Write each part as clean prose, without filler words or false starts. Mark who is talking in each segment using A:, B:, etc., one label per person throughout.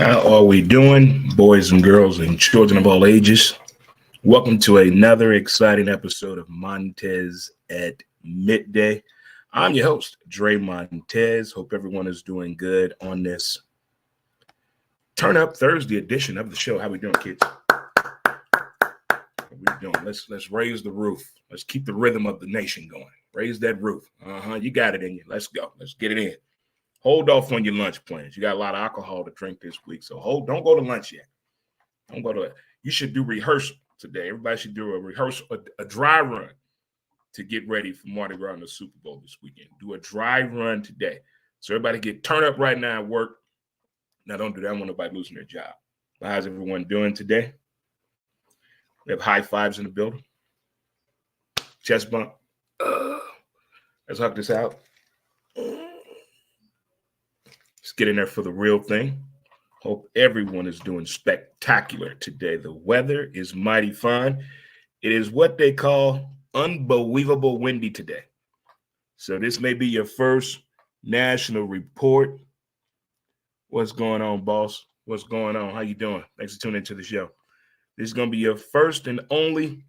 A: How are we doing, boys and girls and children of all ages? Welcome to another exciting episode of Montez at Midday. I'm your host, Dre Montez. Hope everyone is doing good on this Turn Up Thursday edition of the show. How we doing, kids? What we doing? Let's raise the roof. Let's keep the rhythm of the nation going. Raise that roof. You got it in you. Let's go. Let's get it in. Hold off on your lunch plans. You got a lot of alcohol to drink this week, so don't go to lunch yet. Don't go to it. You should do rehearsal today. Everybody should do a rehearsal, a dry run to get ready for Mardi Gras and the Super Bowl this weekend. Do a dry run today. So everybody get turned up right now at work. Now don't do that. I don't want nobody losing their job. How's everyone doing today? We have high fives in the building. Chest bump. Let's hug this out. Let's get in there for the real thing. Hope everyone is doing spectacular today. The weather is mighty fine. It is what they call unbelievable windy today. So this may be your first national report. What's going on, boss? What's going on? How you doing? Thanks for tuning into the show. This is going to be your first and only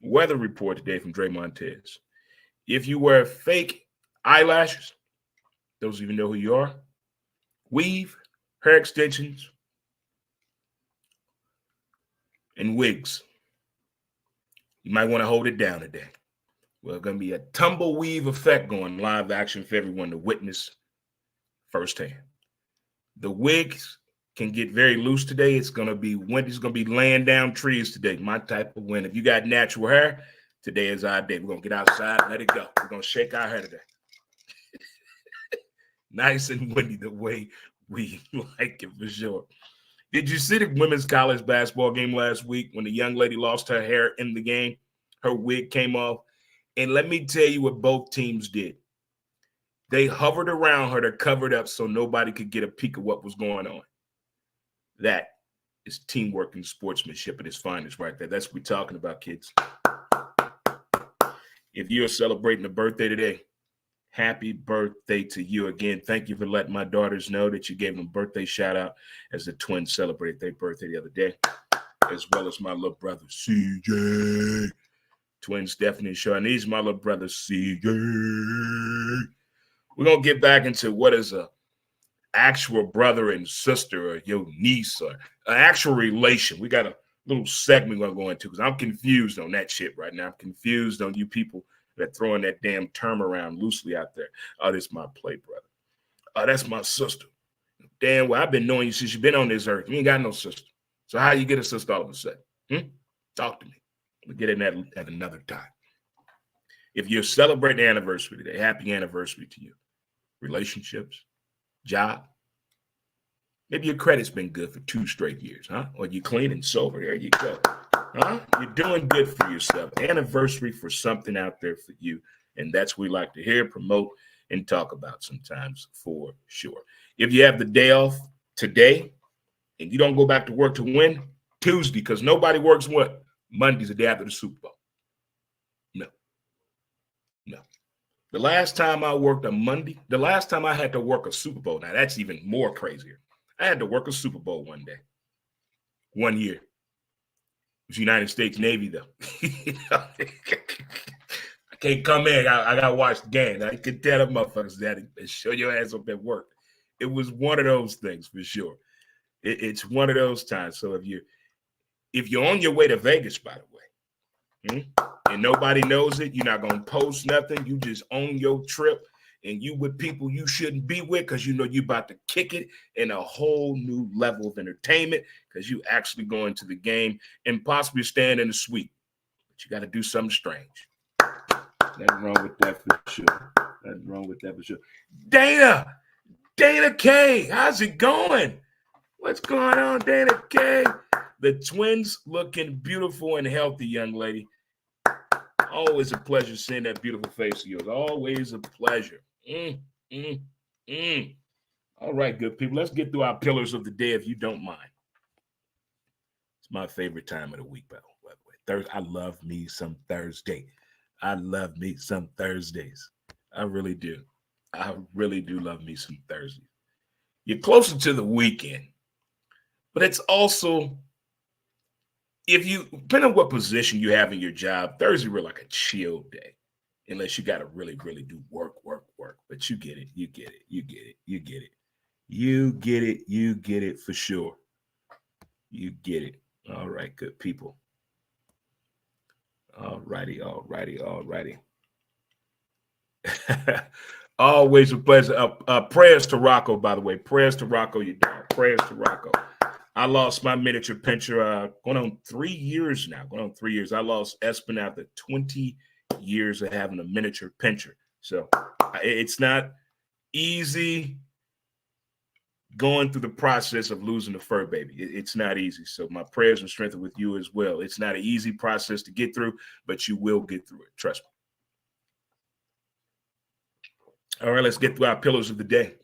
A: weather report today from Dre Montez. If you wear fake eyelashes, those of you know who you are, weave, hair extensions, and wigs, you might want to hold it down today. Well, going to be a tumbleweave effect going live action for everyone to witness firsthand. The wigs can get very loose today. It's going to be windy. It's going to be laying down trees today. My type of wind. If you got natural hair, today is our day. We're going to get outside, let it go. We're going to shake our hair today. Nice and windy the way we like it for sure. Did you see the women's college basketball game last week when the young lady lost her hair in the game? Her wig came off. And let me tell you what both teams did. They hovered around her to cover it up so nobody could get a peek of what was going on. That is teamwork and sportsmanship at its finest right there. That's what we're talking about, kids. If you're celebrating a birthday today, happy birthday to you again. Thank you for letting my daughters know that you gave them a birthday shout out as the twins celebrated their birthday the other day, as well as my little brother, CJ. Twins Stephanie and Sean. These my little brother, CJ. We're going to get back into what is a actual brother and sister or your niece or an actual relation. We got a little segment we're going to go into because I'm confused on that shit right now. I'm confused on you people that throwing that damn term around loosely out there. Oh, this is my play brother. Oh, that's my sister. Damn, well, I've been knowing you since you've been on this earth. You ain't got no sister. So how you get a sister all of a sudden? Talk to me. We'll get in that at another time. If you're celebrating the anniversary today, happy anniversary to you. Relationships, job. Maybe your credit's been good for 2 straight years, huh? Or you clean and sober. There you go. Huh? You're doing good for yourself. Anniversary for something out there for you. And that's what we like to hear, promote, and talk about sometimes for sure. If you have the day off today and you don't go back to work to win, Tuesday, because nobody works what? Monday's the day after the Super Bowl. No. The last time I worked a Monday, the last time I had to work a Super Bowl, now that's even more crazier. I had to work a Super Bowl one day, 1 year. It was United States Navy, though. I can't come in. I got to watch the game. I can tell them motherfuckers that and show your ass up at work. It was one of those things for sure. It's one of those times. So if you're on your way to Vegas, by the way, and nobody knows it, you're not going to post nothing. You just own your trip and you with people you shouldn't be with because you know you're about to kick it in a whole new level of entertainment because you actually go into the game and possibly stand in the suite. But you got to do something strange. Nothing wrong with that for sure. Nothing wrong with that for sure. Dana K, how's it going? What's going on, Dana K? The twins looking beautiful and healthy, young lady. Always a pleasure seeing that beautiful face of yours. Always a pleasure. All right, good people. Let's get through our pillars of the day if you don't mind. It's my favorite time of the week, by the way. Thursday. I love me some Thursday. I love me some Thursdays. I really do. I really do love me some Thursdays. You're closer to the weekend. But it's also, if you, depending on what position you have in your job, Thursday really like a chill day. Unless you got to really, really do work. But you get it. You get it. You get it. You get it. You get it. You get it for sure. You get it. All right, good people. All righty. Always a pleasure. Prayers to Rocco, by the way. Prayers to Rocco, you dog. Prayers to Rocco. I lost my miniature pincher going on 3 years now. I lost Espen after 20 years of having a miniature pincher. So it's not easy going through the process of losing a fur baby. It's not easy. So my prayers and strength are with you as well. It's not an easy process to get through, but you will get through it. Trust me. All right, let's get through our pillars of the day.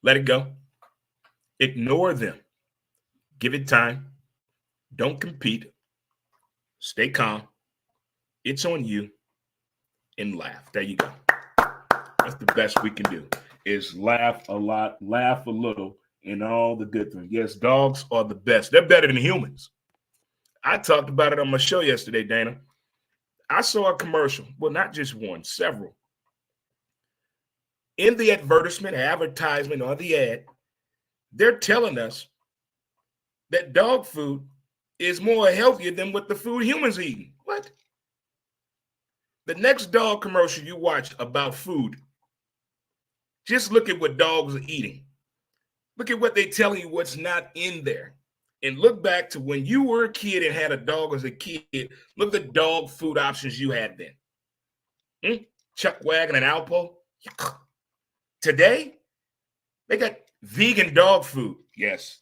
A: Let it go. Ignore them. Give it time. Don't compete. Stay calm. It's on you. And laugh. There you go. That's the best we can do, is laugh a lot, laugh a little, and all the good things. Yes, dogs are the best. They're better than humans. I talked about it on my show yesterday, Dana. I saw a commercial. Well, not just one, several. In the advertisement, or the ad, they're telling us that dog food is more healthier than what the food humans eating. What? The next dog commercial you watch about food, just look at what dogs are eating. Look at what they're telling you what's not in there. And look back to when you were a kid and had a dog as a kid. Look at the dog food options you had then. Chuck Wagon and Alpo. Today, they got vegan dog food. Yes.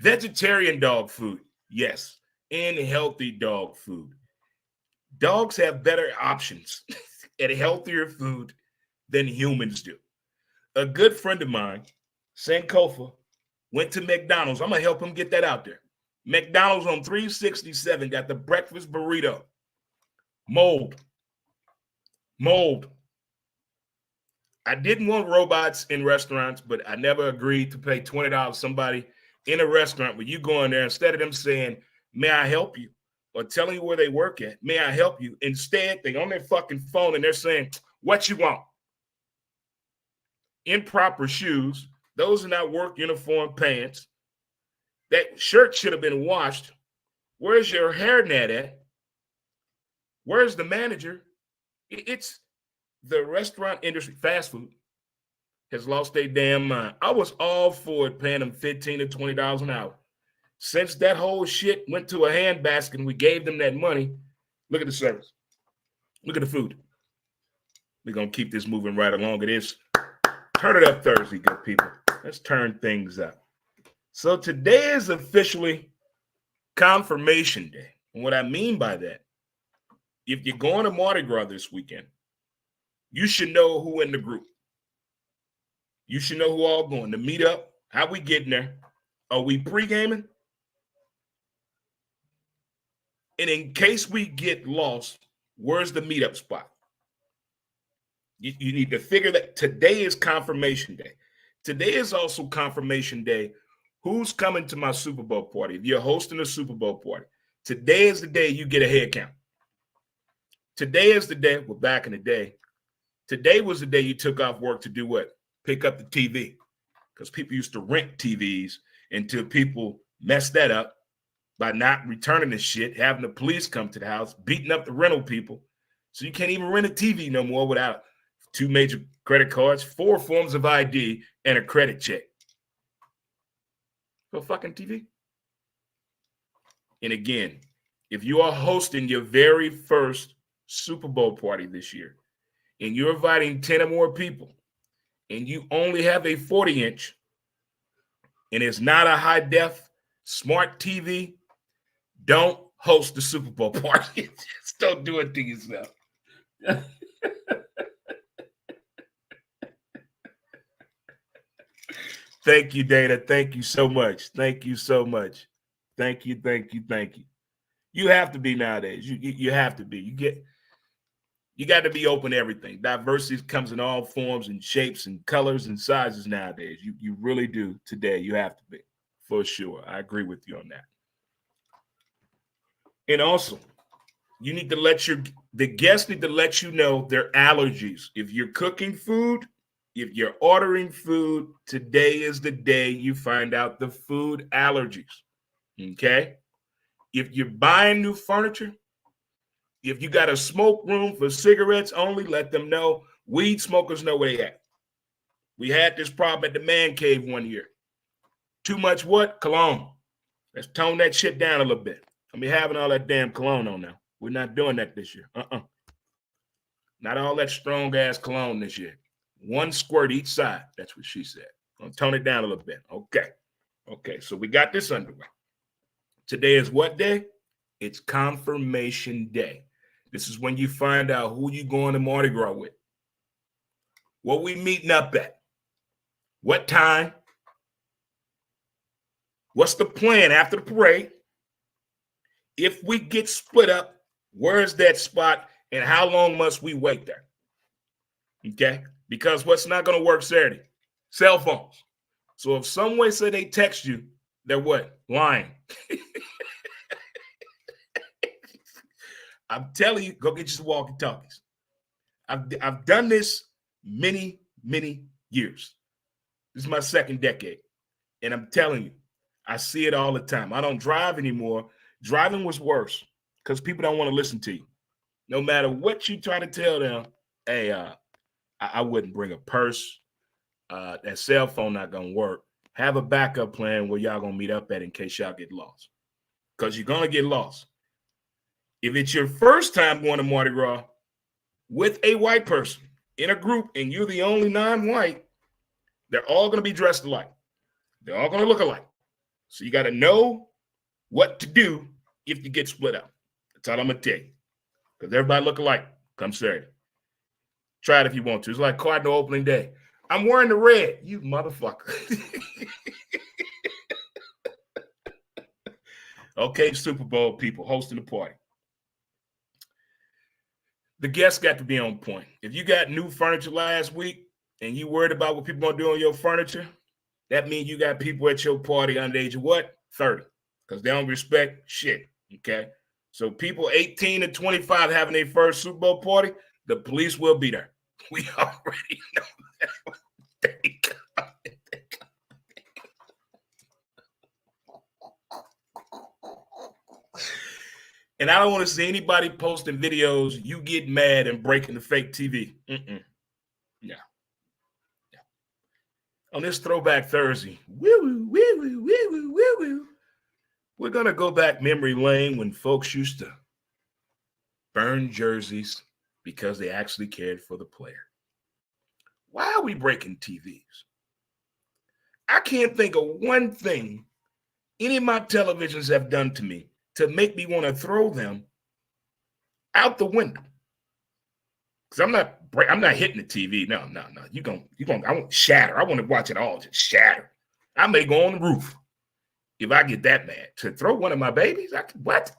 A: Vegetarian dog food. Yes. And healthy dog food. Dogs have better options and healthier food than humans do. A good friend of mine, Sankofa, went to McDonald's. I'm going to help him get that out there. McDonald's on 367 got the breakfast burrito. Mold. I didn't want robots in restaurants, but I never agreed to pay $20 to somebody in a restaurant where you go in there, instead of them saying, may I help you? Or telling you where they work at, may I help you? Instead, they're on their fucking phone and they're saying, what you want? Improper shoes. Those are not work uniform pants. That shirt should have been washed. Where's your hairnet at? Where's the manager? It's the restaurant industry, fast food, has lost their damn mind. I was all for it, paying them $15 to $20 an hour. Since that whole shit went to a handbasket and we gave them that money, look at the service. Look at the food. We're going to keep this moving right along. It is Turn It Up Thursday, good people. Let's turn things up. So today is officially Confirmation Day. And what I mean by that, if you're going to Mardi Gras this weekend, you should know who in the group. You should know who all going. The meetup, how we getting there? Are we pre-gaming? And in case we get lost, where's the meetup spot? You need to figure that. Today is Confirmation Day. Today is also Confirmation Day. Who's coming to my Super Bowl party? If you're hosting a Super Bowl party, today is the day you get a head count. Today is the day, well, back in the day, today was the day you took off work to do what? Pick up the TV. Because people used to rent TVs until people messed that up by not returning the shit, having the police come to the house, beating up the rental people. So you can't even rent a TV no more without 2 major credit cards, 4 forms of ID, and a credit check. For a fucking TV. And again, if you are hosting your very first Super Bowl party this year, and you're inviting 10 or more people, and you only have a 40-inch, and it's not a high-def smart TV, don't host the Super Bowl party. Just don't do it to yourself. Thank you, Dana. Thank you so much. Thank you so much. Thank you. You have to be nowadays. You have to be. You got to be open to everything. Diversity comes in all forms and shapes and colors and sizes nowadays. You really do today. You have to be. For sure. I agree with you on that. And also, you need to the guests need to let you know their allergies. If you're cooking food, if you're ordering food, today is the day you find out the food allergies. Okay? If you're buying new furniture, if you got a smoke room for cigarettes only, let them know. Weed smokers know where they at. We had this problem at the man cave one year. Too much what? Cologne. Let's tone that shit down a little bit. I mean, having all that damn cologne on now. We're not doing that this year. Not all that strong ass cologne this year. One squirt each side. That's what she said. I'll tone it down a little bit. Okay. So we got this underway. Today is what day? It's confirmation day. This is when you find out who you going to Mardi Gras with. What we meeting up at? What time? What's the plan after the parade? If we get split up, where's that spot and how long must we wait there? Okay? Because what's not going to work Saturday? Cell phones. So if some way say they text you, they're what? Lying. I'm telling you, go get you some walkie-talkies. I've done this many, many years. This is my second decade. And I'm telling you, I see it all the time. I don't drive anymore. Driving was worse because people don't want to listen to you. No matter what you try to tell them, hey, I wouldn't bring a purse. That cell phone not going to work. Have a backup plan where y'all going to meet up at in case y'all get lost. Because you're going to get lost. If it's your first time going to Mardi Gras with a white person in a group and you're the only non-white, they're all going to be dressed alike. They're all going to look alike. So you got to know what to do if you get split up. That's all I'm going to tell you. Because everybody look alike come Saturday. Try it if you want to. It's like Cardinal opening day. I'm wearing the red. You motherfucker. Okay, Super Bowl people hosting the party. The guests got to be on point. If you got new furniture last week and you worried about what people going to do on your furniture, that means you got people at your party under the age of what? 30. Because they don't respect shit, okay? So people 18 to 25 having their first Super Bowl party, the police will be there. We already know that. And I don't want to see anybody posting videos, you get mad and breaking the fake TV. Yeah. On this Throwback Thursday, we're going to go back memory lane when folks used to burn jerseys because they actually cared for the player. Why are we breaking TVs? I can't think of one thing any of my televisions have done to me to make me want to throw them out the window. Because I'm not hitting the TV. No. I want to shatter. I want to watch it all just shatter. I may go on the roof if I get that mad. To throw one of my babies? What?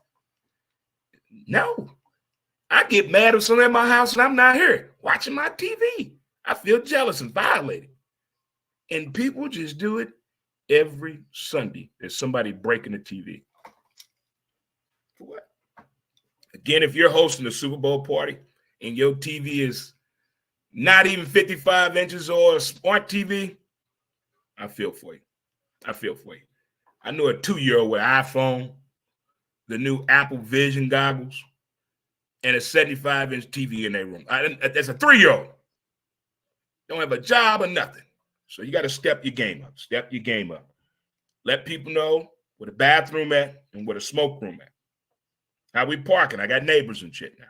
A: No. I get mad if someone at my house and I'm not here watching my TV. I feel jealous and violated. And people just do it every Sunday. There's somebody breaking the TV. For what? Again, if you're hosting a Super Bowl party and your TV is not even 55 inches or a smart TV, I feel for you. I know a 2-year-old with an iPhone, the new Apple Vision goggles, and a 75-inch TV in their room. That's a 3-year-old. Don't have a job or nothing. So you got to step your game up. Let people know where the bathroom at and where the smoke room at. How we parking. I got neighbors and shit now.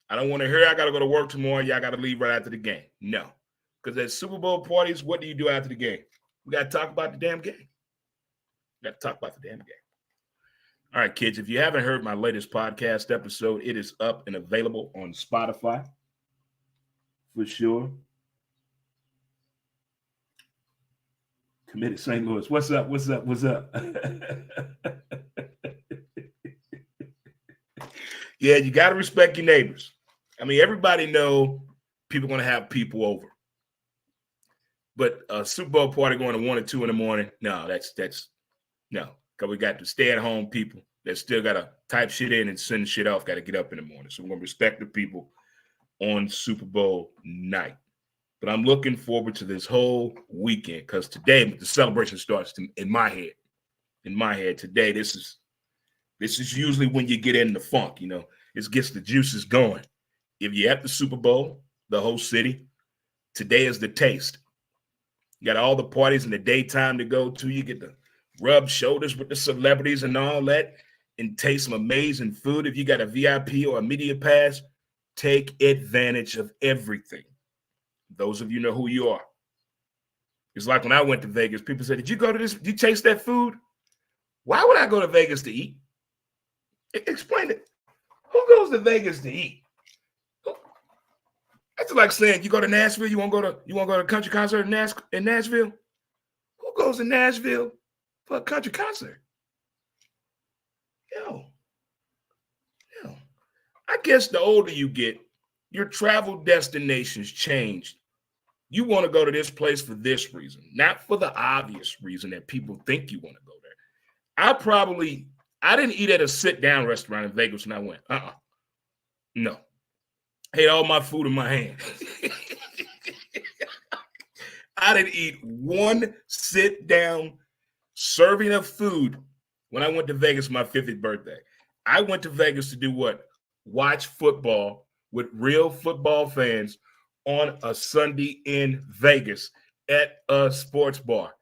A: I don't want to hear I got to go to work tomorrow. Y'all got to leave right after the game. No. Because at Super Bowl parties, what do you do after the game? We got to talk about the damn game. All right, kids, if you haven't heard my latest podcast episode, it is up and available on Spotify. For sure. Committed St. Louis. What's up? Yeah, you got to respect your neighbors. I mean, everybody know people going to have people over. But a Super Bowl party going to 1 or 2 in the morning, no, that's no. Because we got the stay-at-home people that still got to type shit in and send shit off, got to get up in the morning. So we're going to respect the people on Super Bowl night. But I'm looking forward to this whole weekend because today the celebration starts in my head. In my head today, this is usually when you get in the funk, you know. It gets the juices going. If you're at the Super Bowl, the whole city, today is the taste. You got all the parties in the daytime to go to. You get to rub shoulders with the celebrities and all that and taste some amazing food. If you got a VIP or a media pass, take advantage of everything. Those of you know who you are. It's like when I went to Vegas, people said, did you go to this? Did you taste that food? Why would I go to Vegas to eat? Explain it. Who goes to Vegas to eat? That's like saying you go to Nashville, you want to go to a country concert in Nashville? Who goes to Nashville for a country concert? Yo. I guess the older you get, your travel destinations change. You want to go to this place for this reason, not for the obvious reason that people think you want to go there. I didn't eat at a sit-down restaurant in Vegas when I went. No. I had all my food in my hand. I didn't eat one sit-down serving of food when I went to Vegas for my 50th birthday. I went to Vegas to do what? Watch football with real football fans on a Sunday in Vegas at a sports bar.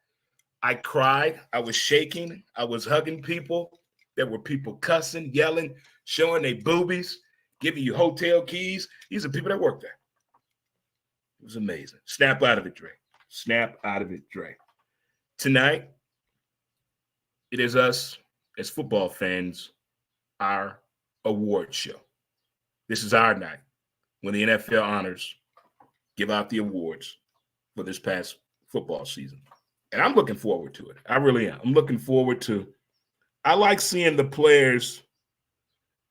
A: I cried. I was shaking. I was hugging people. There were people cussing, yelling, showing their boobies, giving you hotel keys. These are people that work there. It was amazing. Snap out of it, Dre. Snap out of it, Dre. Tonight, it is us as football fans, our award show. This is our night when the NFL honors give out the awards for this past football season. And I'm looking forward to it. I really am. I'm looking forward to I like seeing the players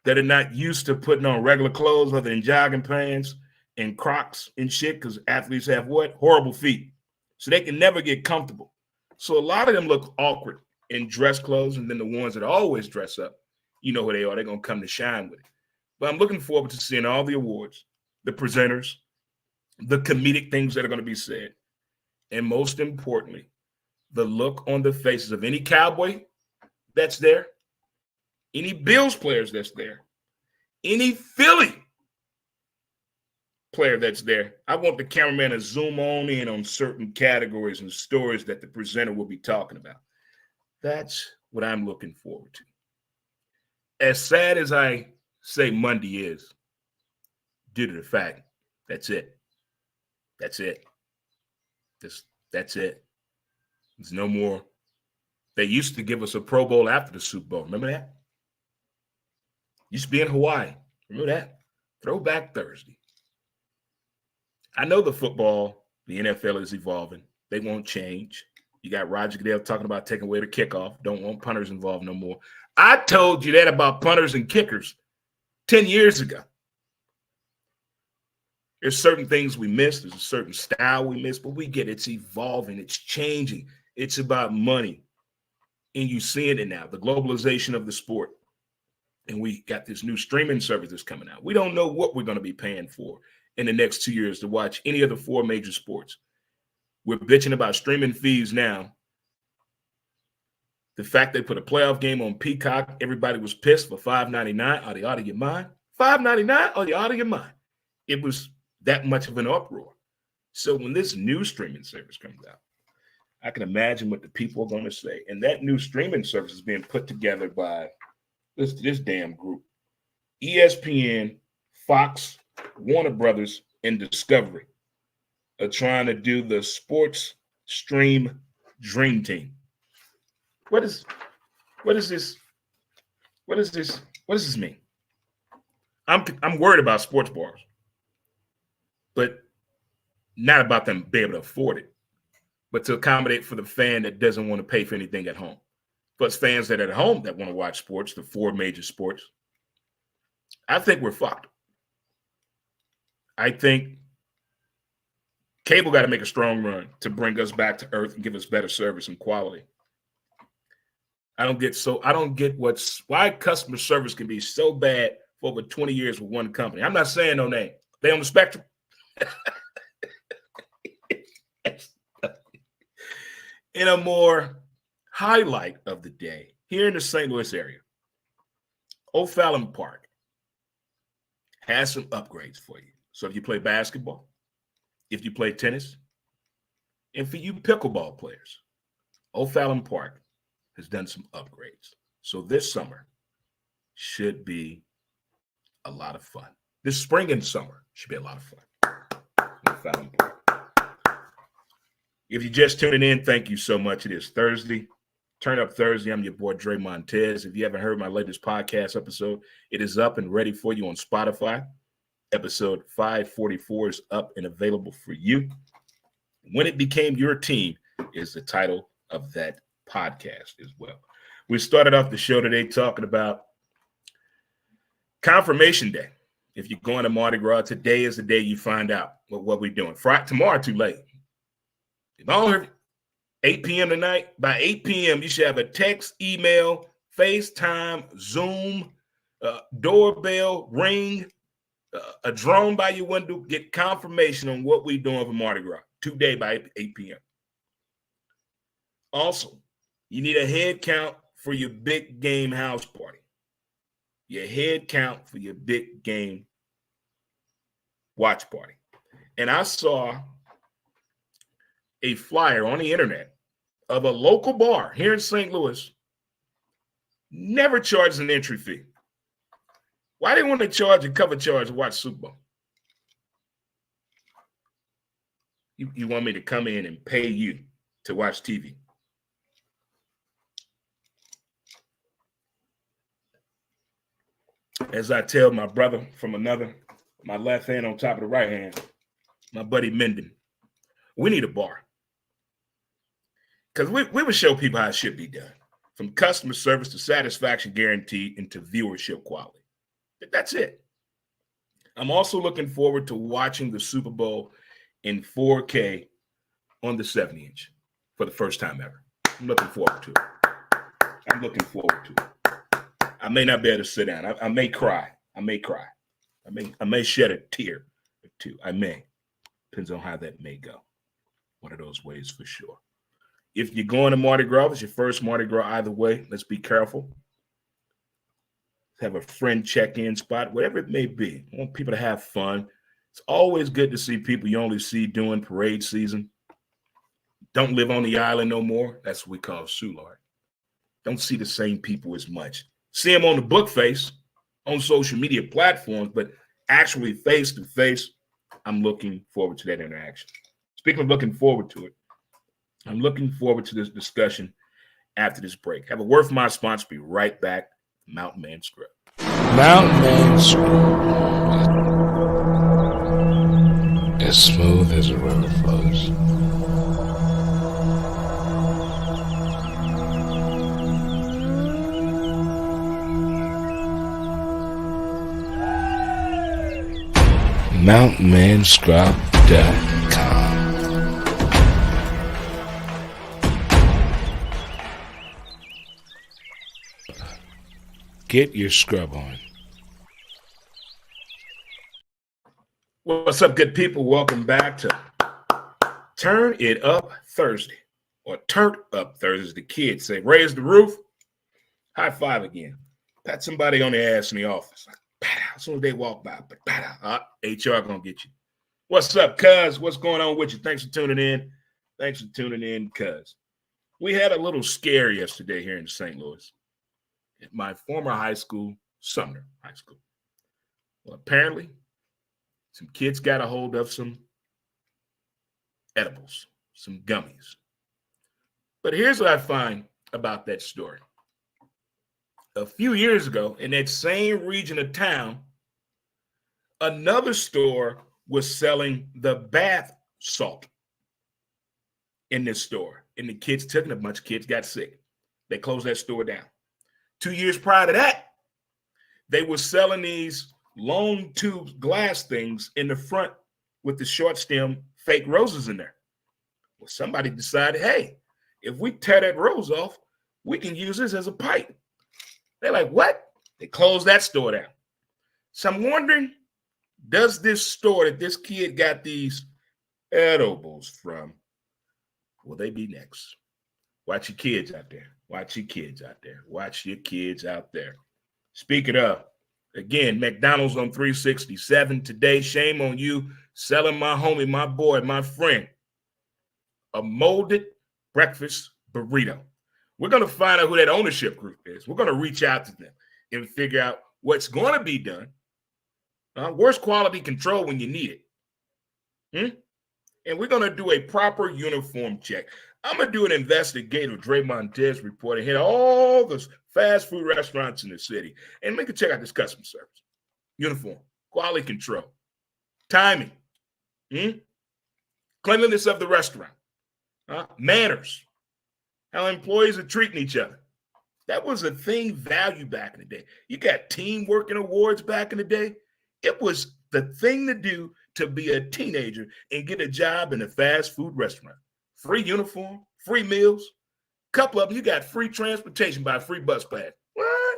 A: that are not used to putting on regular clothes other than jogging pants and Crocs and shit, because athletes have what? Horrible feet. So they can never get comfortable. So a lot of them look awkward in dress clothes, and then the ones that always dress up, you know who they are. They're going to come to shine with it. But I'm looking forward to seeing all the awards, the presenters, the comedic things that are going to be said, and most importantly, the look on the faces of any Cowboy that's there, any Bills players that's there, any Philly player that's there. I want the cameraman to zoom on in on certain categories and stories that the presenter will be talking about. That's what I'm looking forward to. As sad as I say Monday is, due to the fact that's it. That's it. That's it. There's no more. They used to give us a Pro Bowl after the Super Bowl. Remember that? Used to be in Hawaii. Remember that? Throwback Thursday. I know the NFL is evolving. They won't change. You got Roger Goodell talking about taking away the kickoff. Don't want punters involved no more. I told you that about punters and kickers 10 years ago. There's certain things we miss. There's a certain style we miss, but we get it. It's evolving. It's changing. It's about money. And you seeing it now, the globalization of the sport. And we got this new streaming service that's coming out. We don't know what we're going to be paying for in the next 2 years to watch any of the four major sports. We're bitching about streaming fees now. The fact they put a playoff game on Peacock, everybody was pissed for $5.99. Are they out of your mind? $5.99? Are you out of your mind? It was that much of an uproar. So when this new streaming service comes out, I can imagine what the people are going to say. And that new streaming service is being put together by this damn group. ESPN, Fox, Warner Brothers, and Discovery are trying to do the sports stream dream team. What does this mean? I'm worried about sports bars, but not about them being able to afford it, but to accommodate for the fan that doesn't want to pay for anything at home. Plus fans that are at home that want to watch sports, the four major sports. I think we're fucked. I think Cable got to make a strong run to bring us back to earth and give us better service and quality. I don't get why customer service can be so bad for over 20 years with one company. I'm not saying no name. They on the spectrum. In a more highlight of the day, here in the St. Louis area, O'Fallon Park has some upgrades for you. So if you play basketball, if you play tennis, and for you pickleball players, O'Fallon Park has done some upgrades. So this summer should be a lot of fun. This spring and summer should be a lot of fun. O'Fallon Park. If you're just tuning in, thank you so much. It is Thursday. Turn Up Thursday. I'm your boy, Dre Montez. If you haven't heard my latest podcast episode, it is up and ready for you on Spotify. Episode 544 is up and available for you. When It Became Your Team is the title of that podcast as well. We started off the show today talking about Confirmation Day. If you're going to Mardi Gras, today is the day you find out what we're doing. Tomorrow, too late. If I don't hear 8 p.m. tonight, by 8 p.m., you should have a text, email, FaceTime, Zoom, doorbell, ring, a drone by your window, get confirmation on what we're doing for Mardi Gras today by 8 p.m. Also, you need a head count for your big game house party. Your head count for your big game watch party. And I saw a flyer on the internet of a local bar here in St. Louis, never charges an entry fee. Why they want to charge a cover charge to watch Super Bowl? You want me to come in and pay you to watch TV? As I tell my brother from another, my left hand on top of the right hand, my buddy Menden, we need a bar. Because we would show people how it should be done, from customer service to satisfaction guaranteed and to viewership quality. That's it. I'm also looking forward to watching the Super Bowl in 4K on the 70-inch for the first time ever. I'm looking forward to it. I may not be able to sit down. I may cry. I may shed a tear or two. I may. Depends on how that may go. One of those ways for sure. If you're going to Mardi Gras, it's your first Mardi Gras either way. Let's be careful. Have a friend check-in spot, whatever it may be. I want people to have fun. It's always good to see people you only see during parade season. Don't live on the island no more. That's what we call Soulard. Don't see the same people as much. See them on the book face, on social media platforms, but actually face-to-face, I'm looking forward to that interaction. Speaking of looking forward to it, I'm looking forward to this discussion after this break. Have a word from my sponsor. Be right back. Mountain Man Scrub.
B: Mountain Man Scrub. As smooth as a river flows. MountainManScrub.com. Get your scrub on.
A: What's up, good people? Welcome back to Turn It Up Thursday, or Turn Up Thursday, as the kids say. Raise the roof. High five again. Pat somebody on the ass in the office. As soon as they walk by, HR gonna get you. What's up, cuz? What's going on with you? Thanks for tuning in, cuz. We had a little scare yesterday here in St. Louis. At my former high school, Sumner High School. Well, apparently, some kids got a hold of some edibles, some gummies. But here's what I find about that story. A few years ago, in that same region of town, another store was selling the bath salt in this store. And the kids took it, a bunch of kids got sick. They closed that store down. 2 years prior to that, they were selling these long tube glass things in the front with the short stem fake roses in there. Well, somebody decided, hey, if we tear that rose off, we can use this as a pipe. They're like, what? They closed that store down. So I'm wondering, does this store that this kid got these edibles from, will they be next? Watch your kids out there. Watch your kids out there. Watch your kids out there. Speaking of, again, McDonald's on 367 today. Shame on you selling my homie, my boy, my friend, a molded breakfast burrito. We're going to find out who that ownership group is. We're going to reach out to them and figure out what's going to be done. Worst quality control when you need it. And we're going to do a proper uniform check. I'm going to do an investigative Dre Montez report and hit all the fast food restaurants in the city. And we can check out this customer service, uniform, quality control, timing, cleanliness of the restaurant, manners, how employees are treating each other. That was a thing valued back in the day. You got teamwork and awards back in the day. It was the thing to do to be a teenager and get a job in a fast food restaurant. Free uniform, free meals. Couple of them, you got free transportation by a free bus pass. What?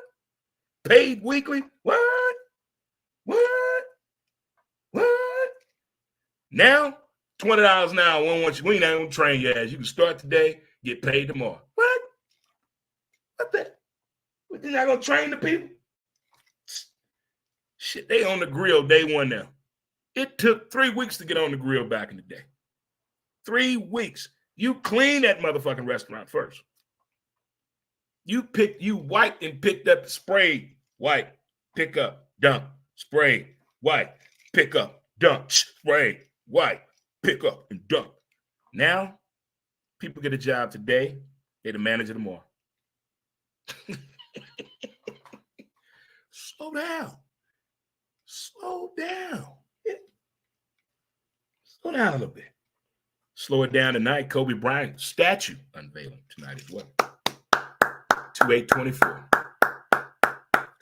A: Paid weekly? What? Now, $20 an hour. We ain't gonna train your ass. You can start today, get paid tomorrow. What? What the? You're not gonna train the people? Shit, they on the grill day one now. It took 3 weeks to get on the grill back in the day. 3 weeks. You clean that motherfucking restaurant first. You wiped and picked up, sprayed, wipe, pick up, dump, spray, wipe, pick up, dump, spray, wipe, pick up, and dump. Now, people get a job today, they're the manager tomorrow. Slow down. Slow down. Yeah. Slow down a little bit. Slow it down tonight. Kobe Bryant statue unveiling tonight as well. 2824.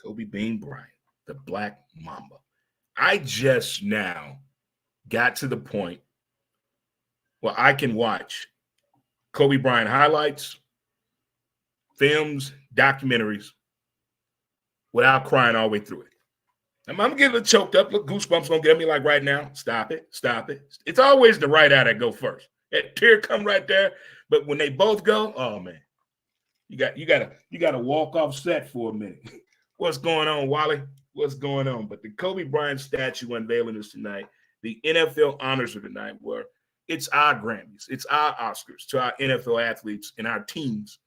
A: Kobe Bean Bryant, the Black Mamba. I just now got to the point where I can watch Kobe Bryant highlights, films, documentaries without crying all the way through it. I'm getting a little choked up. Look, goosebumps gonna get me like right now. Stop it. It's always the right eye that go first. That tear come right there. But when they both go, oh man, you gotta walk off set for a minute. What's going on, Wally? What's going on? But the Kobe Bryant statue unveiling is tonight. The NFL honors are tonight, where it's our Grammys, it's our Oscars to our NFL athletes and our teams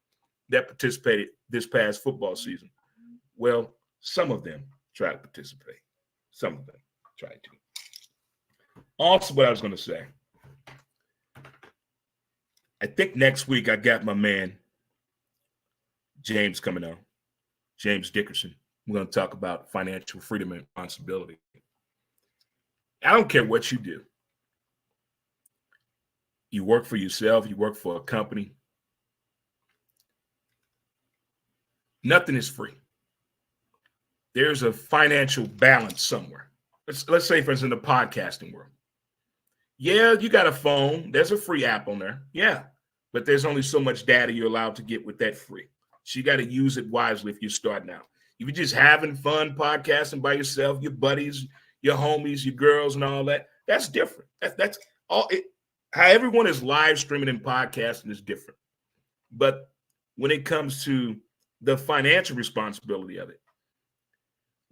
A: that participated this past football season. Well, some of them try to participate. Some of them try to. Also, what I was going to say, I think next week I got my man James coming on, James Dickerson. We're going to talk about financial freedom and responsibility. I don't care what you do. You work for yourself, you work for a company. Nothing is free. There's a financial balance somewhere. Let's say, for instance, in the podcasting world. Yeah, you got a phone. There's a free app on there. Yeah, but there's only so much data you're allowed to get with that free. So you got to use it wisely if you're starting out. If you're just having fun podcasting by yourself, your buddies, your homies, your girls, and all that, that's different. That's all. How everyone is live streaming and podcasting is different. But when it comes to the financial responsibility of it,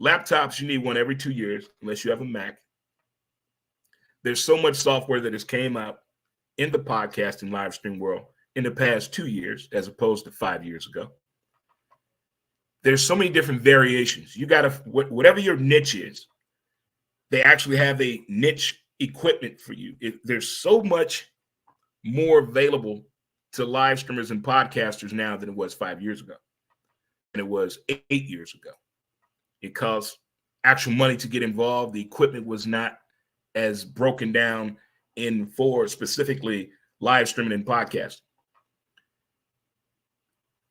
A: laptops, you need one every 2 years, unless you have a Mac. There's so much software that has came out in the podcasting live stream world in the past 2 years, as opposed to 5 years ago. There's so many different variations. You got to, whatever your niche is, they actually have a niche equipment for you. There's so much more available to live streamers and podcasters now than it was 5 years ago. And it was 8 years ago. It costs actual money to get involved. The equipment was not as broken down for specifically live streaming and podcasting.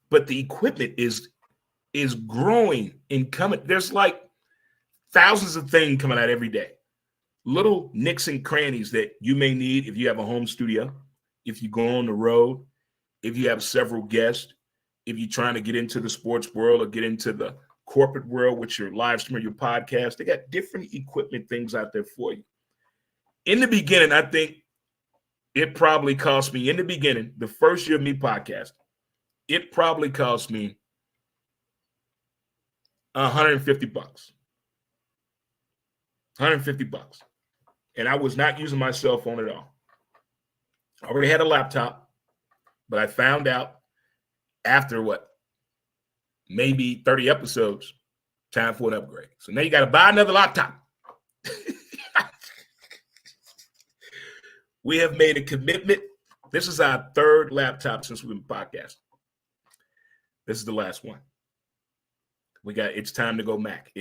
A: But the equipment is growing and coming. There's like thousands of things coming out every day. little nicks and crannies that you may need if you have a home studio, if you go on the road, if you have several guests, if you're trying to get into the sports world or get into the corporate world with your live stream or your podcast. They got different equipment things out there for you. In the beginning, I think it probably cost me, in the beginning, the first year of me podcasting, it probably cost me $150. $150. And I was not using my cell phone at all. I already had a laptop, but I found out after maybe 30 episodes, time for an upgrade. So now you got to buy another laptop. We have made a commitment. This is our third laptop since we've been podcasting. This is the last one. It's time to go Mac.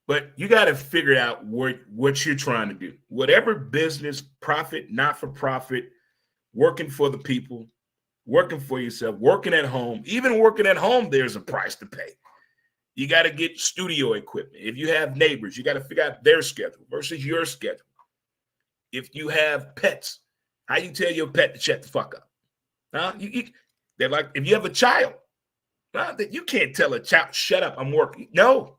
A: But you got to figure out what you're trying to do. Whatever business, profit, not for profit, working for the people, working for yourself, working at home. Even working at home, there's a price to pay. You got to get studio equipment. If you have neighbors, you got to figure out their schedule versus your schedule. If you have pets, how you tell your pet to shut the fuck up? They're like, if you have a child, you can't tell a child, shut up, I'm working. No,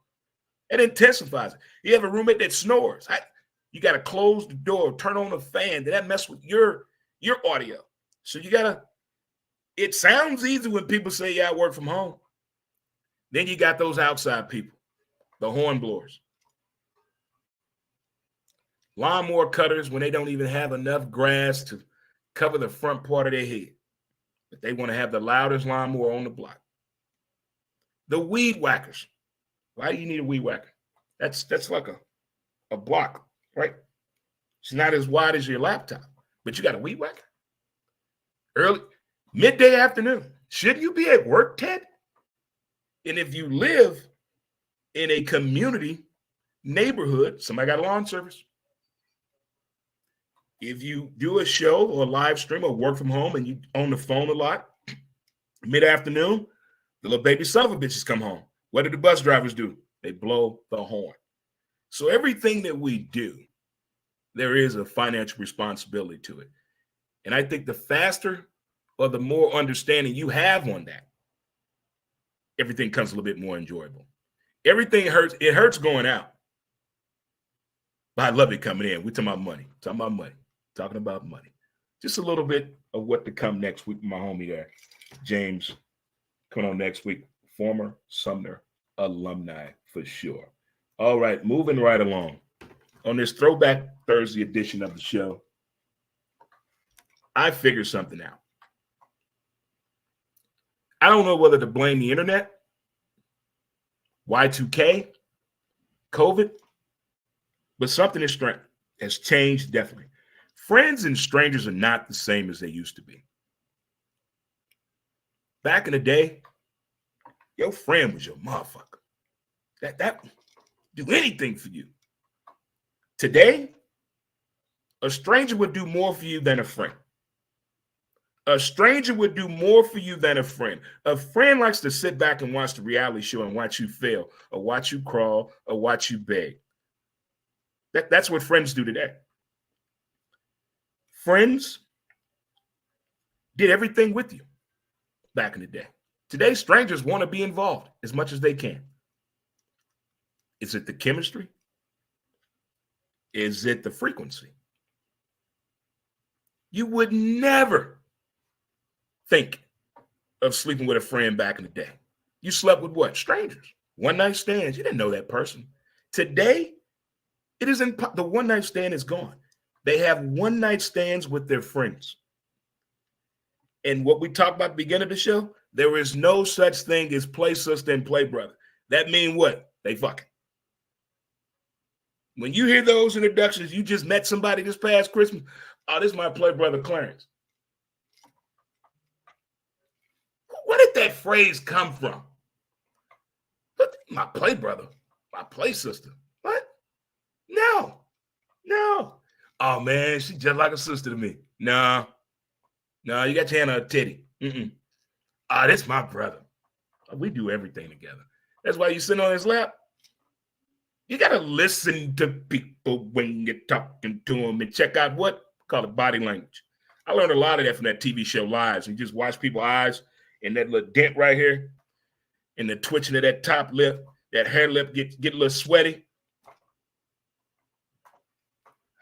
A: it intensifies it. You have a roommate that snores. You got to close the door, turn on the fan. That mess with your audio. So it sounds easy when people say, yeah, I work from home. Then you got those outside people, the horn blowers. Lawnmower cutters when they don't even have enough grass to cover the front part of their head. But they want to have the loudest lawnmower on the block. The weed whackers. Why do you need a weed whacker? That's like a block, right? It's not as wide as your laptop, but you got a weed whacker? Early, midday afternoon. Should you be at work, Ted? And if you live in a community neighborhood, somebody got a lawn service. If you do a show or a live stream or work from home and you on the phone a lot, mid-afternoon, the little baby son of a bitches come home. What do the bus drivers do? They blow the horn. So everything that we do, there is a financial responsibility to it. And I think the faster or the more understanding you have on that, everything comes a little bit more enjoyable. Everything hurts. It hurts going out. But I love it coming in. We're talking about money. Talking about money. Just a little bit of what to come next week. My homie there, James, coming on next week. Former Sumner alumni for sure. All right, moving right along. On this Throwback Thursday edition of the show, I figured something out. I don't know whether to blame the internet, Y2K, COVID, but something has changed definitely. Friends and strangers are not the same as they used to be. Back in the day, your friend was your motherfucker. That do anything for you. Today, a stranger would do more for you than a friend. A stranger would do more for you than a friend. A friend likes to sit back and watch the reality show and watch you fail or watch you crawl or watch you beg. That's what friends do today. Friends did everything with you back in the day. Today, strangers want to be involved as much as they can. Is it the chemistry? Is it the frequency? You would never think of sleeping with a friend back in the day. You slept with what? Strangers. One night stands. You didn't know that person. Today, it isn't. The one night stand is gone. They have one night stands with their friends. And what we talked about at the beginning of the show, there is no such thing as play sister and play brother. That mean what? They fucking. When you hear those introductions, you just met somebody this past Christmas. Oh, this is my play brother Clarence. Where did that phrase come from? My play brother, my play sister. What? No. Oh man, she's just like a sister to me. No, you got your hand on her titty. This my brother. We do everything together. That's why you sit on his lap. You got to listen to people when you're talking to them and check out what? Call it body language. I learned a lot of that from that TV show Lives. And just watch people's eyes and that little dent right here and the twitching of that top lip, that hair lip get a little sweaty.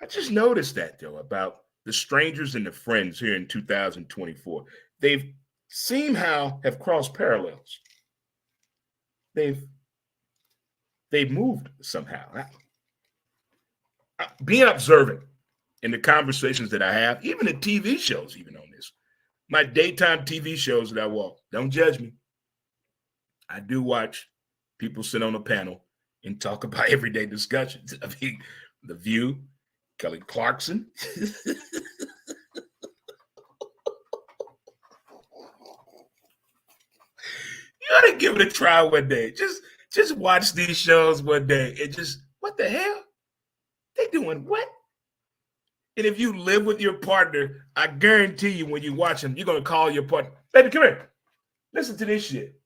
A: I just noticed that, though, about the strangers and the friends here in 2024. They've somehow have crossed parallels. They've moved somehow. Being observant in the conversations that I have, even the TV shows, even on this, my daytime TV shows that I watch, don't judge me. I do watch people sit on a panel and talk about everyday discussions. I mean, The View, Kelly Clarkson. You ought to give it a try one day. Just watch these shows one day and just, what the hell? They doing what? And if you live with your partner, I guarantee you when you watch them, you're going to call your partner, baby, come here. Listen to this shit.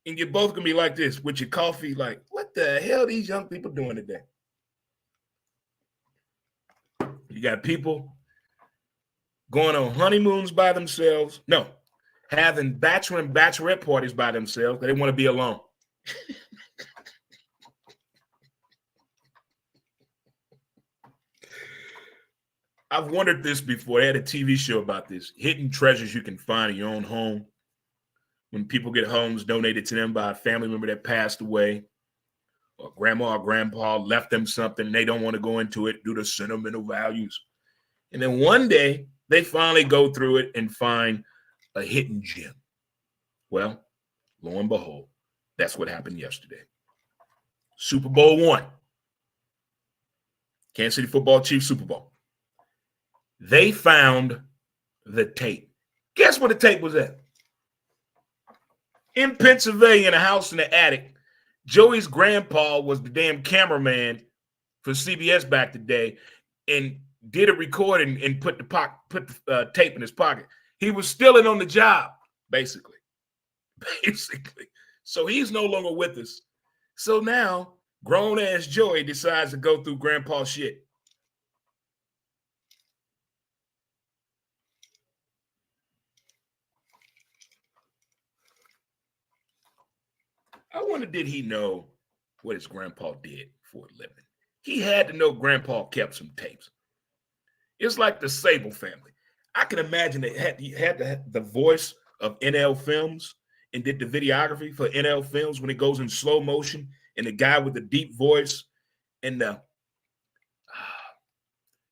A: And you're both going to be like this with your coffee, like, what the hell are these young people doing today? You got people going on honeymoons by themselves. No, having bachelor and bachelorette parties by themselves. They want to be alone. I've wondered this before. They had a TV show about this. Hidden treasures you can find in your own home. When people get homes donated to them by a family member that passed away, or grandma or grandpa left them something, and they don't want to go into it due to sentimental values. And then one day, they finally go through it and find a hidden gem. Well, lo and behold, that's what happened yesterday. Super Bowl I. Kansas City Football Chiefs Super Bowl. They found the tape. Guess where the tape was at? In Pennsylvania, in a house in the attic. Joey's grandpa was the damn cameraman for CBS back today and did a recording and put the tape in his pocket. He was stealing on the job, basically. So he's no longer with us. So now, grown-ass Joey decides to go through grandpa's shit. I wonder, did he know what his grandpa did for a living? He had to know grandpa kept some tapes. It's like the Sable family. I can imagine he had the voice of NL Films and did the videography for NL Films when it goes in slow motion and the guy with the deep voice and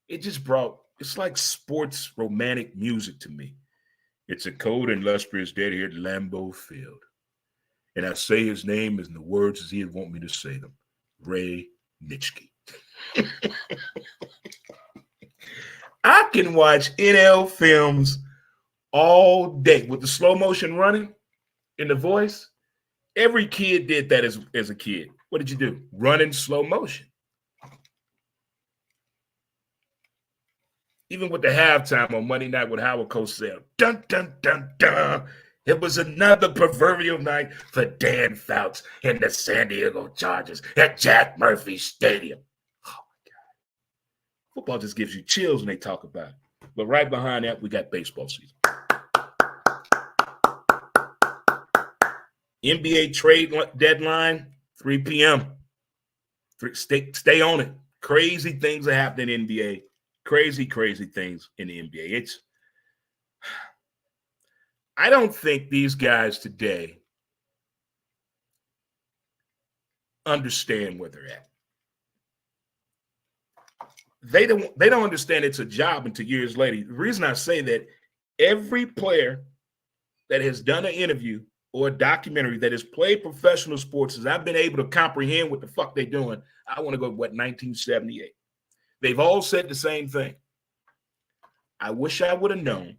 A: it just brought, it's like sports romantic music to me. It's a cold and lustrous day here at Lambeau Field. And I say his name in the words as he'd want me to say them. Ray Nitschke. I can watch NL Films all day with the slow motion running in the voice. Every kid did that as a kid. What did you do? Run in slow motion. Even with the halftime on Monday night with Howard Cosell. Dun, dun, dun, dun. It was another proverbial night for Dan Fouts and the San Diego Chargers at Jack Murphy Stadium. Oh, my God. Football just gives you chills when they talk about it. But right behind that, we got baseball season. NBA trade deadline, 3 p.m. Stay on it. Crazy things are happening in the NBA. Crazy things in the NBA. I don't think these guys today understand where they're at. They don't understand it's a job until years later. The reason I say that, every player that has done an interview or a documentary that has played professional sports, as I've been able to comprehend what the fuck they're doing, I want to go, 1978. They've all said the same thing. I wish I would have known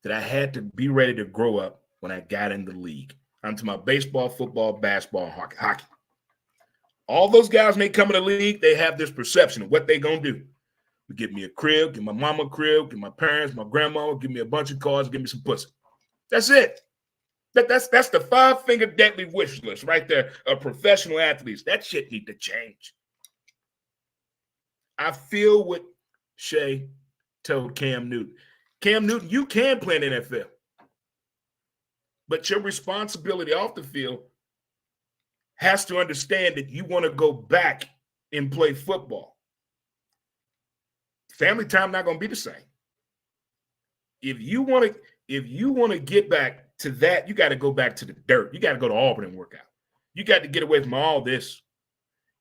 A: that I had to be ready to grow up when I got in the league. I'm to my baseball, football, basketball, and hockey. All those guys, when they come in the league, they have this perception of what they're going to do. Give me a crib, give my mama a crib, give my parents, my grandma, give me a bunch of cars, give me some pussy. That's it. That's the 5-finger deadly wish list right there of professional athletes. That shit need to change. I feel what Shea told Cam Newton. Cam Newton, you can play in the NFL, but your responsibility off the field has to understand that you want to go back and play football. Family time not going to be the same. If you want to get back to that, you got to go back to the dirt. You got to go to Auburn and work out. You got to get away from all this.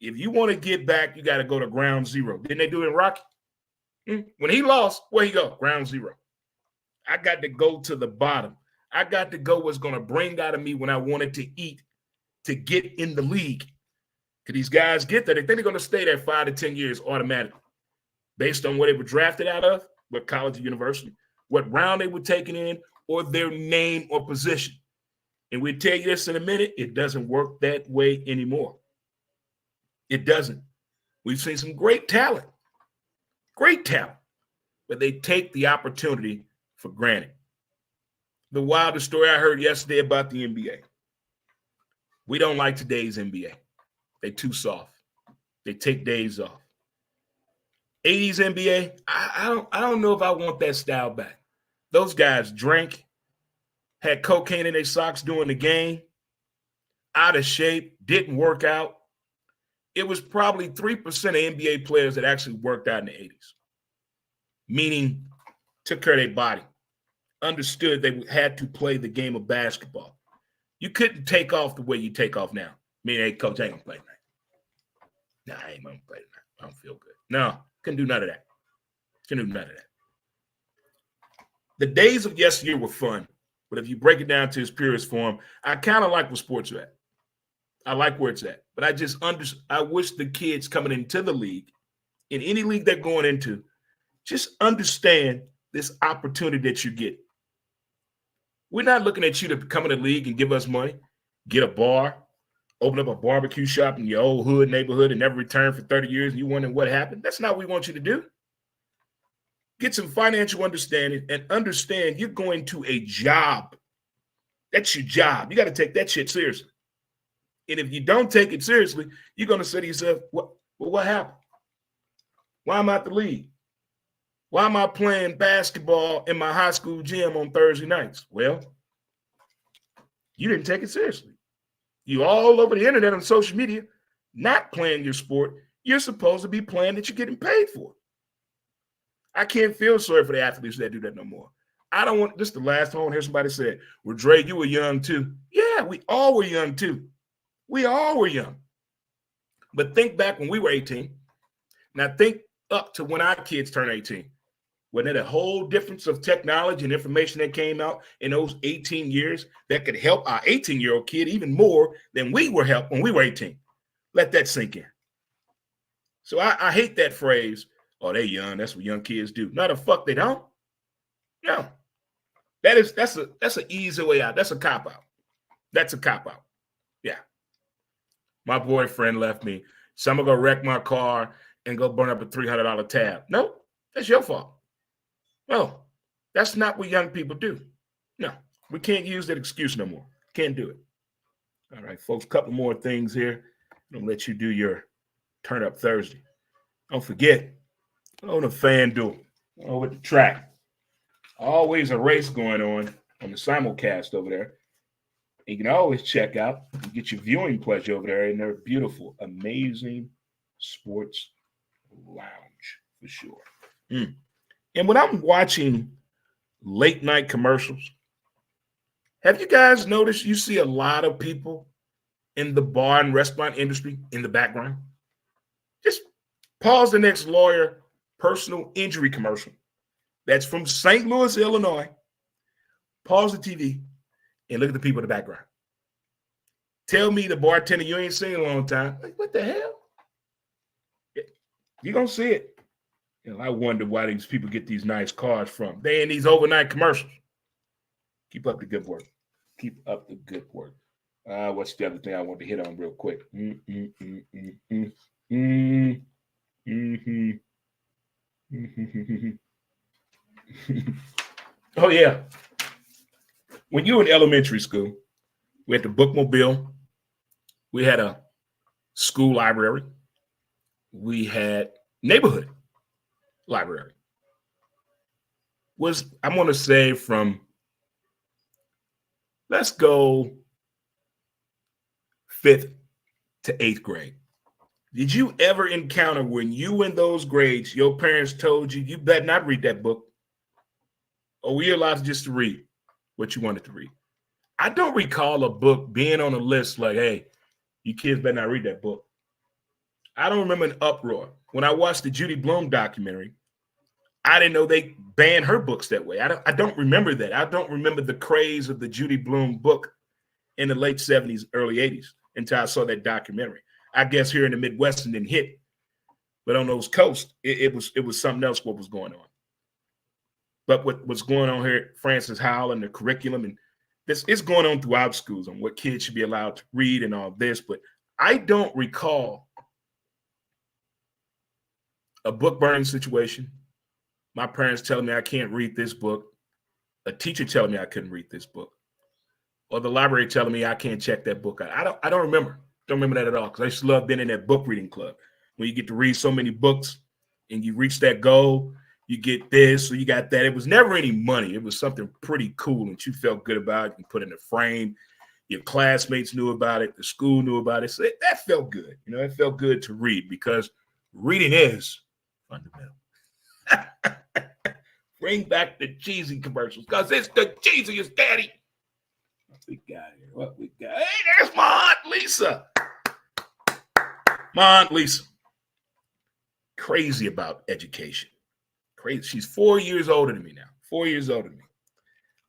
A: If you want to get back, you got to go to ground zero. Didn't they do it in Rocky? When he lost, where he go? Ground zero. I got to go to the bottom. I got to go what's going to bring out of me when I wanted to eat to get in the league. Because these guys get that. They think they're going to stay there 5 to 10 years automatically based on what they were drafted out of, what college or university, what round they were taken in, or their name or position. And we'll tell you this in a minute, it doesn't work that way anymore. It doesn't. We've seen some great talent, but they take the opportunity for granted. The wildest story I heard yesterday about the NBA. We don't like today's NBA. They're too soft. They take days off. 80s NBA, I don't know if I want that style back. Those guys drank, had cocaine in their socks during the game, out of shape, didn't work out. It was probably 3% of NBA players that actually worked out in the 80s, meaning took care of their body, understood they had to play the game of basketball. You couldn't take off the way you take off now. Meaning, hey, coach, I ain't going to play tonight. Nah, I ain't going to play tonight. I don't feel good. No, couldn't do none of that. Couldn't do none of that. The days of yesteryear were fun, but if you break it down to its purest form, I kind of like where sports are at. I like where it's at, but I wish the kids coming into the league, in any league they're going into, just understand this opportunity that you get. We're not looking at you to come in the league and give us money, get a bar, open up a barbecue shop in your old hood neighborhood and never return for 30 years and you wondering what happened. That's not what we want you to do. Get some financial understanding and understand you're going to a job. That's your job. You got to take that shit seriously. And if you don't take it seriously, you're going to say to yourself, what happened? Why am I at the league? Why am I playing basketball in my high school gym on Thursday nights? Well, you didn't take it seriously. You all over the internet on social media, not playing your sport. You're supposed to be playing that you're getting paid for. I can't feel sorry for the athletes that do that no more. I don't want, this is the last time I hear somebody say, well, Dre, you were young too. Yeah, we all were young too. We all were young. But think back when we were 18. Now think up to when our kids turn 18. Wasn't it a whole difference of technology and information that came out in those 18 years that could help our 18-year-old kid even more than we were helped when we were 18? Let that sink in. So I hate that phrase, oh, they young, that's what young kids do. No, the fuck they don't. No. That's an easy way out. That's a cop-out. That's a cop-out. Yeah. My boyfriend left me. So I'm going to go wreck my car and go burn up a $300 tab. No, that's your fault. No, that's not what young people do. No, we can't use that excuse no more. Can't do it. All right, folks, a couple more things here. I'm going to let you do your Turn Up Thursday. Don't forget, on the FanDuel, over at the track. Always a race going on the simulcast over there. You can always check out and get your viewing pleasure over there in their beautiful, amazing sports lounge for sure. And when I'm watching late night commercials, have you guys noticed you see a lot of people in the bar and restaurant industry in the background? Just pause the next lawyer personal injury commercial. That's from St. Louis, Illinois. Pause the TV and look at the people in the background. Tell me the bartender you ain't seen in a long time. Like, what the hell? You're going to see it. You know, I wonder why these people get these nice cars from. They in these overnight commercials. Keep up the good work. Keep up the good work. What's the other thing I want to hit on real quick? Oh, yeah. When you were in elementary school, We had the bookmobile. We had a school library. We had neighborhood library. I'm going to say from, let's go 5th to 8th grade. Did you ever encounter when you were in those grades, your parents told you, you better not read that book? Or were you allowed to just read what you wanted to read? I don't recall a book being on a list like, hey, you kids better not read that book. I don't remember an uproar. When I watched the Judy Blume documentary, I didn't know they banned her books that way. I don't remember that. I don't remember the craze of the Judy Blume book in the late 70s, early 80s until I saw that documentary. I guess here in the Midwest it didn't hit, but on those coasts, it was something else what was going on. But what's going on here at Francis Howell and the curriculum, and this is going on throughout schools on what kids should be allowed to read and all this, but I don't recall a book burning situation, my parents telling me I can't read this book, a teacher telling me I couldn't read this book, or the library telling me I can't check that book out. I don't remember. Don't remember that at all, because I used to love being in that book reading club. When you get to read so many books and you reach that goal, you get this or you got that. It was never any money. It was something pretty cool and you felt good about it. You put in a frame. Your classmates knew about it. The school knew about it. So that felt good. You know, it felt good to read because reading is fundamental. Bring back the cheesy commercials because it's the cheesiest, Daddy. What we got here? What we got? Hey, there's my Aunt Lisa. My Aunt Lisa. Crazy about education. Crazy. She's 4 years older than me now. 4 years older than me.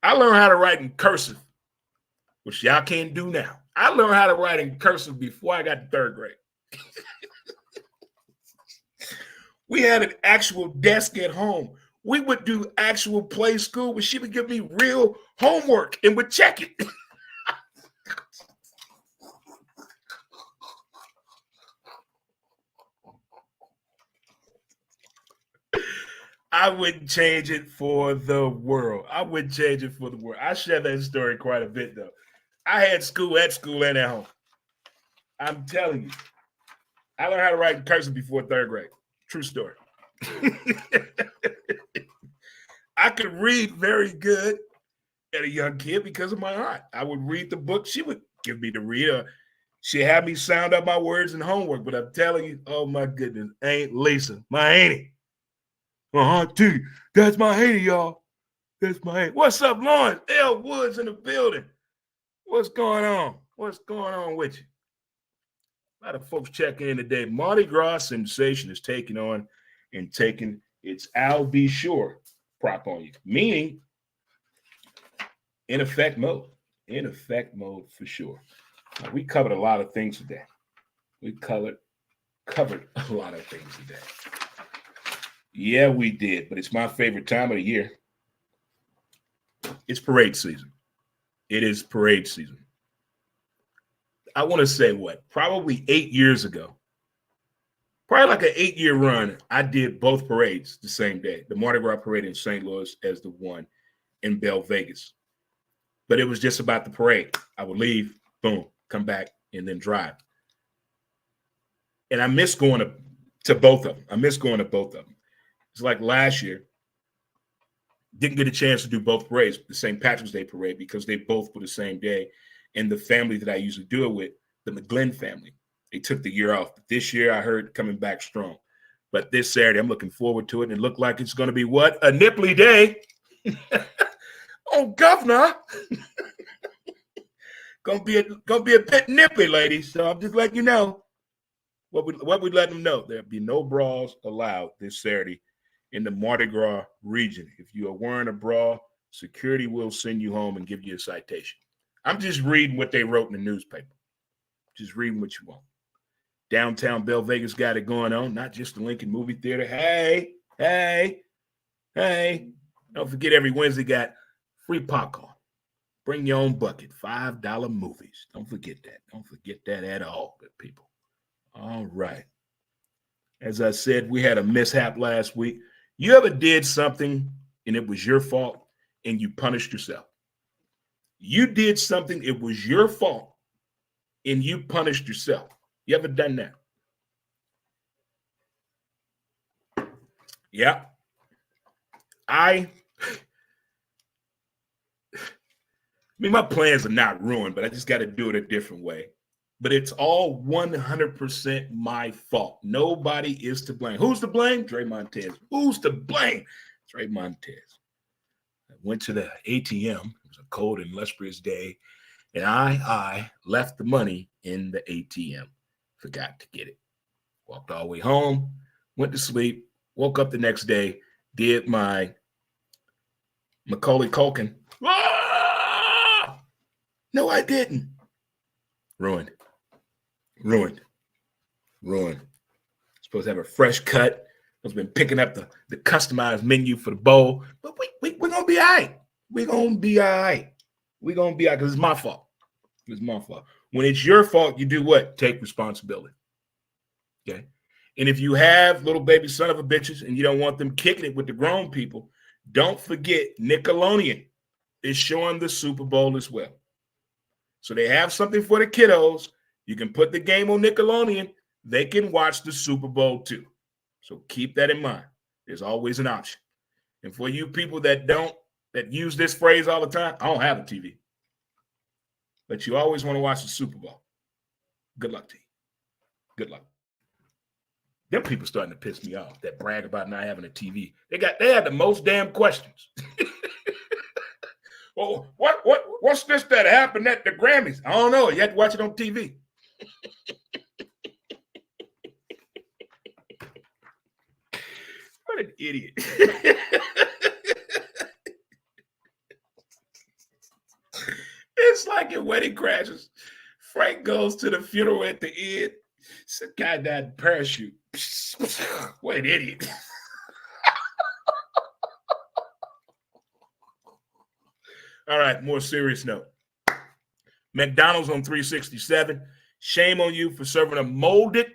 A: I learned how to write in cursive, which y'all can't do now. I learned how to write in cursive before I got to third grade. We had an actual desk at home. We would do actual play school where she would give me real homework and would check it. I wouldn't change it for the world. I wouldn't change it for the world. I share that story quite a bit, though. I had school at school and at home. I'm telling you. I learned how to write in cursive before third grade. True story. I could read very good at a young kid because of my aunt. I would read the book. She would give me the read. She'd have me sound up my words in homework. But I'm telling you, oh, my goodness, Aunt Lisa, my auntie. Auntie, that's my auntie, y'all. That's my auntie. What's up, Lawrence? L. Woods in the building. What's going on? What's going on with you? A lot of folks checking in today. Mardi Gras sensation is taking on and taking its I'll be sure prop on you, meaning in effect mode. In effect mode for sure. Now, we covered a lot of things today. We covered a lot of things today. Yeah, we did, but it's my favorite time of the year. It's parade season. It is parade season. I want to say probably 8 years ago, probably like an 8-year run, I did both parades the same day. The Mardi Gras parade in St. Louis as the one in Belle Vegas. But it was just about the parade. I would leave, boom, come back, and then drive. And I miss going to both of them. It's like last year, didn't get a chance to do both parades, the St. Patrick's Day parade, because they both were the same day. And the family that I usually do it with, the McGlynn family, they took the year off. But this year, I heard coming back strong. But this Saturday, I'm looking forward to it. And it looked like it's going to be what? A nipply day. Oh, governor. Gonna be a bit nippy, ladies. So I'm just letting you know what we let them know. There'll be no bras allowed this Saturday in the Mardi Gras region. If you are wearing a bra, security will send you home and give you a citation. I'm just reading what they wrote in the newspaper. Just reading what you want. Downtown Belle Vegas got it going on, not just the Lincoln Movie Theater. Hey. Don't forget every Wednesday got free popcorn. Bring your own bucket, $5 movies. Don't forget that. Don't forget that at all, good people. All right. As I said, we had a mishap last week. You ever did something and it was your fault and you punished yourself? You did something, it was your fault, and you punished yourself. You ever done that? Yeah. I mean, my plans are not ruined, but I just got to do it a different way. But it's all 100% my fault. Nobody is to blame. Who's to blame? Dre Montez. Who's to blame? Dre Montez. I went to the ATM. It was a cold and lustrous day, and I left the money in the ATM. Forgot to get it. Walked all the way home, went to sleep, woke up the next day, did my Macaulay Culkin. Ah! No, I didn't. Ruined. Supposed to have a fresh cut. I've been picking up the customized menu for the bowl. But we're going to be all right. We're going to be all right. We're going to be all right because it's my fault. It's my fault. When it's your fault, you do what? Take responsibility. Okay? And if you have little baby son of a bitches and you don't want them kicking it with the grown people, don't forget Nickelodeon is showing the Super Bowl as well. So they have something for the kiddos. You can put the game on Nickelodeon. They can watch the Super Bowl too. So keep that in mind. There's always an option. And for you people that use this phrase all the time, I don't have a TV. But you always want to watch the Super Bowl. Good luck to you. Good luck. Them people starting to piss me off that brag about not having a TV. They had the most damn questions. Well, what's this that happened at the Grammys? I don't know. You have to watch it on TV. What an idiot. It's like in Wedding Crashers. Frank goes to the funeral at the end. Some guy died in parachute. What an idiot. All right, more serious note. McDonald's on 367. Shame on you for serving a molded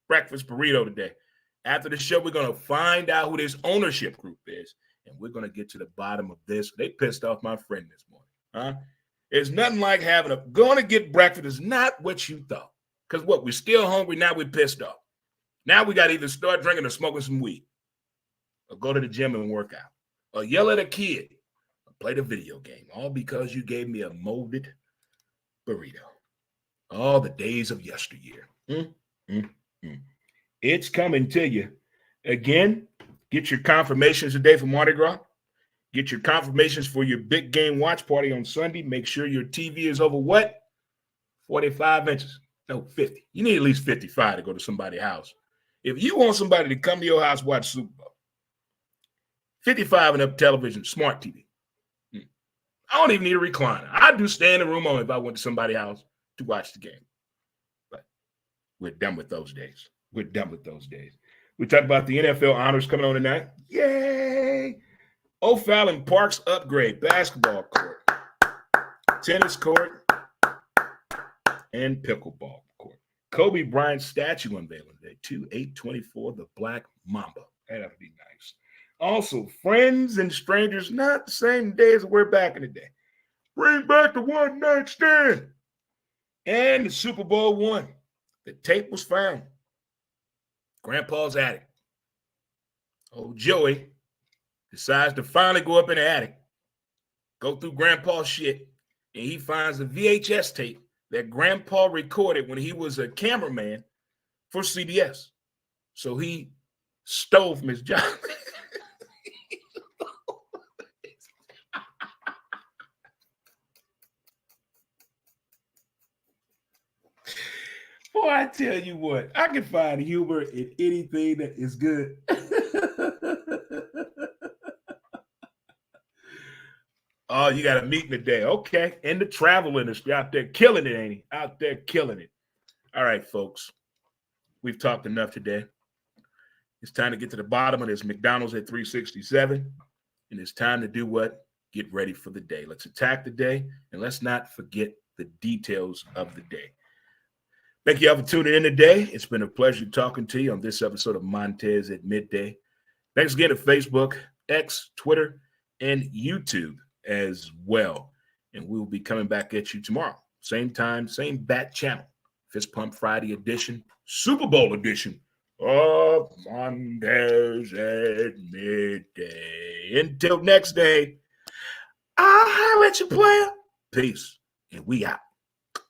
A: breakfast burrito today. After the show, we're going to find out who this ownership group is, and we're going to get to the bottom of this. They pissed off my friend this morning. Huh? It's nothing like going to get breakfast is not what you thought. Because what, we're still hungry, now we're pissed off. Now we got to either start drinking or smoking some weed, or go to the gym and work out, or yell at a kid, or play the video game, all because you gave me a molded burrito. All the days of yesteryear. It's coming to you. Again, get your confirmations today for Mardi Gras. Get your confirmations for your big game watch party on Sunday. Make sure your TV is over what? 45 inches. No, 50. You need at least 55 to go to somebody's house. If you want somebody to come to your house watch Super Bowl, 55 and up television, smart TV. I don't even need a recliner. I do stand in room only if I went to somebody's house to watch the game. But we're done with those days. We talk about the NFL honors coming on tonight. Yay! O'Fallon Park's upgrade, basketball court, tennis court, and pickleball court. Kobe Bryant statue unveiling day, 2/8/24, the Black Mamba. That'll be nice. Also, friends and strangers, not the same day as we're back in the day. Bring back the one night stand. And the Super Bowl won. The tape was found. Grandpa's attic. Old Joey decides to finally go up in the attic, go through Grandpa's shit, and he finds a VHS tape that Grandpa recorded when he was a cameraman for CBS. So he stole from his job. Boy, I tell you what, I can find humor in anything that is good. Oh, you got a meeting today. Okay. In the travel industry, out there killing it, ain't he? Out there killing it. All right, folks. We've talked enough today. It's time to get to the bottom of this McDonald's at 367. And it's time to do what? Get ready for the day. Let's attack the day, and let's not forget the details of the day. Thank you all for tuning in today. It's been a pleasure talking to you on this episode of Montez at Midday. Thanks again to Facebook, X, Twitter, and YouTube as well. and we'll be coming back at you tomorrow. Same time, same bat channel. Fist Pump Friday edition, Super Bowl edition of Mondays at midday. Until next day, I'll holler at you, player. Peace, and we out.